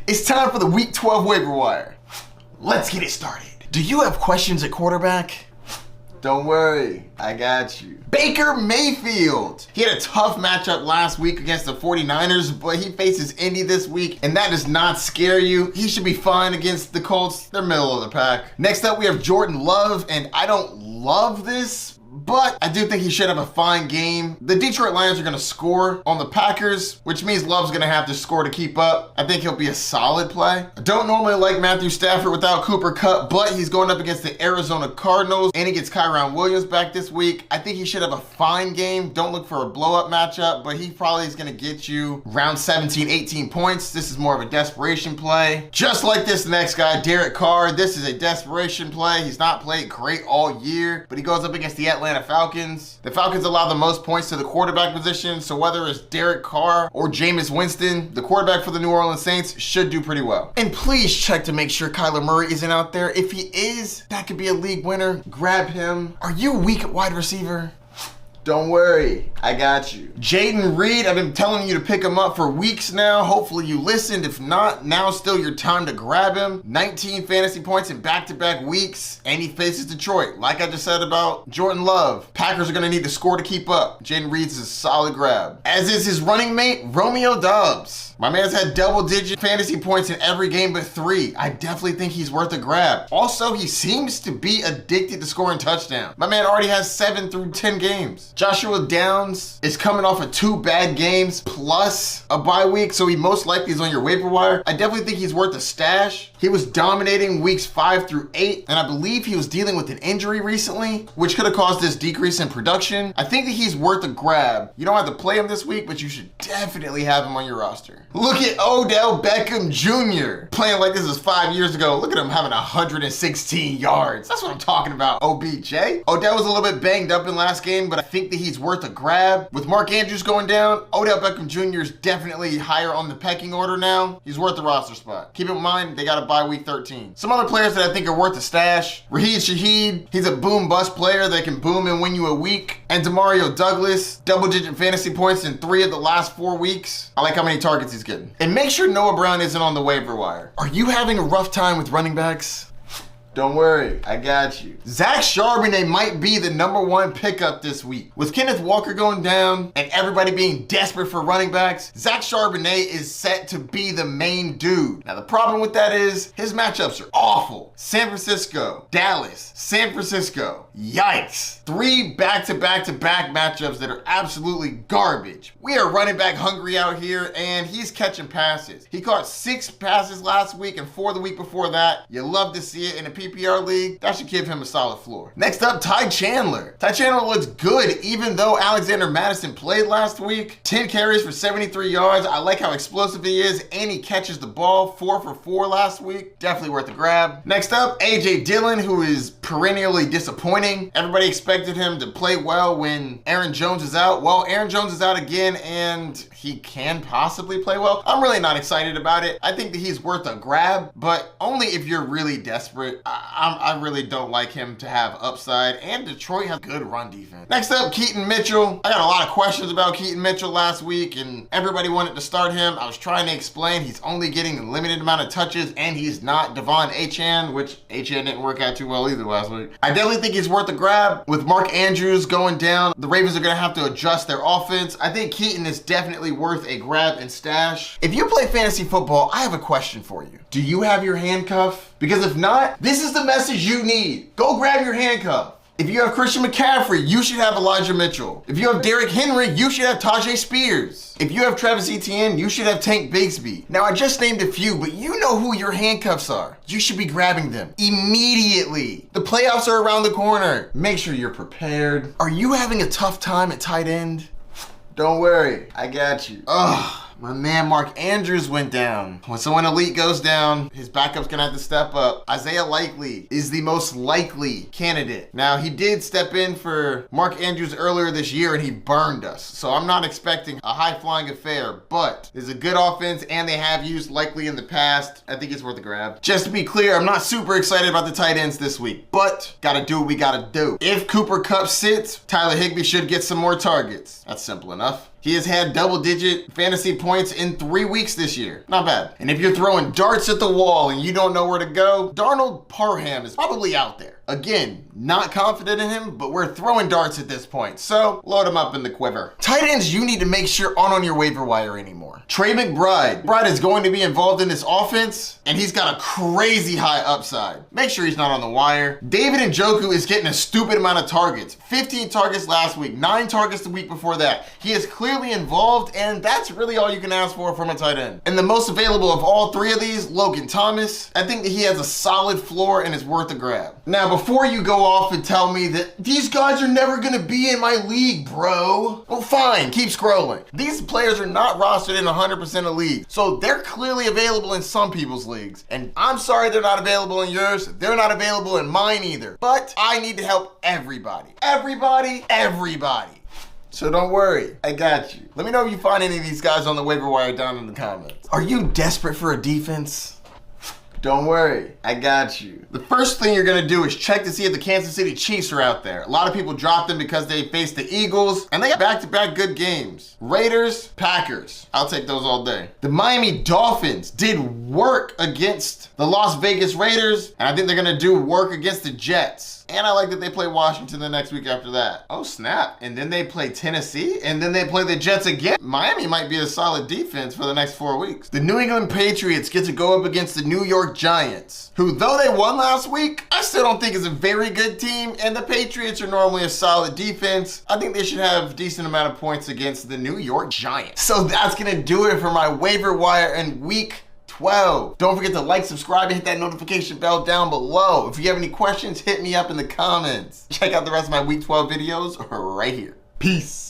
It's time for the Week 12 waiver wire. Let's get it started. Do you have questions at quarterback? Don't worry, I got you. Baker Mayfield. He had a tough matchup last week against the 49ers, but he faces Indy this week, and that does not scare you. He should be fine against the Colts. They're middle of the pack. Next up, we have Jordan Love, and I don't love this, but I do think he should have a fine game. The Detroit Lions are going to score on the Packers, which means Love's going to have to score to keep up. I think he'll be a solid play. I don't normally like Matthew Stafford without Cooper Kupp, but he's going up against the Arizona Cardinals, and he gets Kyron Williams back this week. I think he should have a fine game. Don't look for a blow-up matchup, but he probably is going to get you around 17, 18 points. This is more of a desperation play. Just like this next guy, Derek Carr. This is a desperation play. He's not played great all year, but he goes up against the Atlanta Falcons. The Falcons allow the most points to the quarterback position, so whether it's Derek Carr or Jameis Winston, the quarterback for the New Orleans Saints should do pretty well. And please check to make sure Kyler Murray isn't out there. If he is, that could be a league winner. Grab him. Are you weak at wide receiver? Don't worry, I got you. Jaden Reed, I've been telling you to pick him up for weeks now. Hopefully you listened. If not, now's still your time to grab him. 19 fantasy points in back-to-back weeks, and he faces Detroit. Like I just said about Jordan Love, Packers are gonna need to score to keep up. Jaden Reed's a solid grab. As is his running mate, Romeo Doubs. My man's had double-digit fantasy points in every game but 3. I definitely think he's worth a grab. Also, he seems to be addicted to scoring touchdowns. My man already has 7 through 10 games. Joshua Downs is coming off of 2 bad games plus a bye week, so he most likely is on your waiver wire. I definitely think he's worth a stash. He was dominating weeks 5 through 8, and I believe he was dealing with an injury recently, which could have caused this decrease in production. I think that he's worth a grab. You don't have to play him this week, but you should definitely have him on your roster. Look at Odell Beckham Jr. playing like this was 5 years ago. Look at him having 116 yards. That's what I'm talking about, OBJ. Odell was a little bit banged up in last game, but I think that he's worth a grab. With Mark Andrews going down, Odell Beckham Jr. is definitely higher on the pecking order now. He's worth the roster spot. Keep in mind, they got a bye week 13. Some other players that I think are worth a stash. Raheed Shaheed, he's a boom bust player that can boom and win you a week. And Demario Douglas, double-digit fantasy points in 3 of the last 4 weeks. I like how many targets he's getting. And make sure Noah Brown isn't on the waiver wire. Are you having a rough time with running backs? Don't worry, I got you. Zach Charbonnet might be the #1 pickup this week. With Kenneth Walker going down and everybody being desperate for running backs, Zach Charbonnet is set to be the main dude. Now the problem with that is his matchups are awful. San Francisco, Dallas, San Francisco. Yikes. 3 back-to-back-to-back matchups that are absolutely garbage. We are running back hungry out here, and he's catching passes. He caught 6 passes last week and 4 the week before that. You love to see it in a PPR league. That should give him a solid floor. Next up, Ty Chandler. Ty Chandler looks good even though Alexander Madison played last week. 10 carries for 73 yards. I like how explosive he is, and he catches the ball. 4 for 4 last week. Definitely worth a grab. Next up, AJ Dillon, who is perennially disappointing. Everybody expected him to play well when Aaron Jones is out. Well, Aaron Jones is out again, and he can possibly play well. I'm really not excited about it. I think that he's worth a grab, but only if you're really desperate. I really don't like him to have upside, and Detroit has good run defense. Next up, Keaton Mitchell. I got a lot of questions about Keaton Mitchell last week, and everybody wanted to start him. I was trying to explain he's only getting a limited amount of touches, and he's not Devon Achane, which Achane didn't work out too well either last week. I definitely think he's worth a grab. With Mark Andrews going down, the Ravens are going to have to adjust their offense. I think Keaton is definitely worth a grab and stash. If you play fantasy football, I have a question for you. Do you have your handcuff? Because if not, this is the message you need. Go grab your handcuff. If you have Christian McCaffrey, you should have Elijah Mitchell. If you have Derrick Henry, you should have Tajay Spears. If you have Travis Etienne, you should have Tank Bigsby. Now, I just named a few, but you know who your handcuffs are. You should be grabbing them immediately. The playoffs are around the corner. Make sure you're prepared. Are you having a tough time at tight end? Don't worry, I got you. Ugh. My man Mark Andrews went down. When someone elite goes down, his backup's gonna have to step up. Isaiah Likely is the most likely candidate. Now, he did step in for Mark Andrews earlier this year and he burned us. So I'm not expecting a high-flying affair, but there's a good offense and they have used Likely in the past. I think it's worth a grab. Just to be clear, I'm not super excited about the tight ends this week, but gotta do what we gotta do. If Cooper Kupp sits, Tyler Higbee should get some more targets. That's simple enough. He has had double-digit fantasy points in 3 weeks this year. Not bad. And if you're throwing darts at the wall and you don't know where to go, Darnold Parham is probably out there. Again, not confident in him, but we're throwing darts at this point. So load him up in the quiver. Tight ends you need to make sure aren't on your waiver wire anymore. Trey McBride. McBride is going to be involved in this offense, and he's got a crazy high upside. Make sure he's not on the wire. David Njoku is getting a stupid amount of targets. 15 targets last week, 9 targets the week before that. He is clearly involved, and that's really all you can ask for from a tight end. And the most available of all 3 of these, Logan Thomas. I think that he has a solid floor and is worth a grab. Now, before you go off and tell me that these guys are never gonna be in my league, bro. Well, fine, keep scrolling. These players are not rostered in 100% of leagues, so they're clearly available in some people's leagues. And I'm sorry they're not available in yours. They're not available in mine either. But I need to help everybody. Everybody. So don't worry, I got you. Let me know if you find any of these guys on the waiver wire down in the comments. Are you desperate for a defense? Don't worry, I got you. The first thing you're gonna do is check to see if the Kansas City Chiefs are out there. A lot of people dropped them because they faced the Eagles, and they got back-to-back good games. Raiders, Packers, I'll take those all day. The Miami Dolphins did work against the Las Vegas Raiders, and I think they're gonna do work against the Jets. And I like that they play Washington the next week after that. Oh snap, and then they play Tennessee, and then they play the Jets again. Miami might be a solid defense for the next 4 weeks. The New England Patriots get to go up against the New York Giants, who though they won last week, I still don't think is a very good team, and the Patriots are normally a solid defense. I think they should have a decent amount of points against the New York Giants. So that's gonna do it for my waiver wire in week 12. Don't forget to like, subscribe, and hit that notification bell down below. If you have any questions, hit me up in the comments. Check out the rest of my week 12 videos right here. Peace.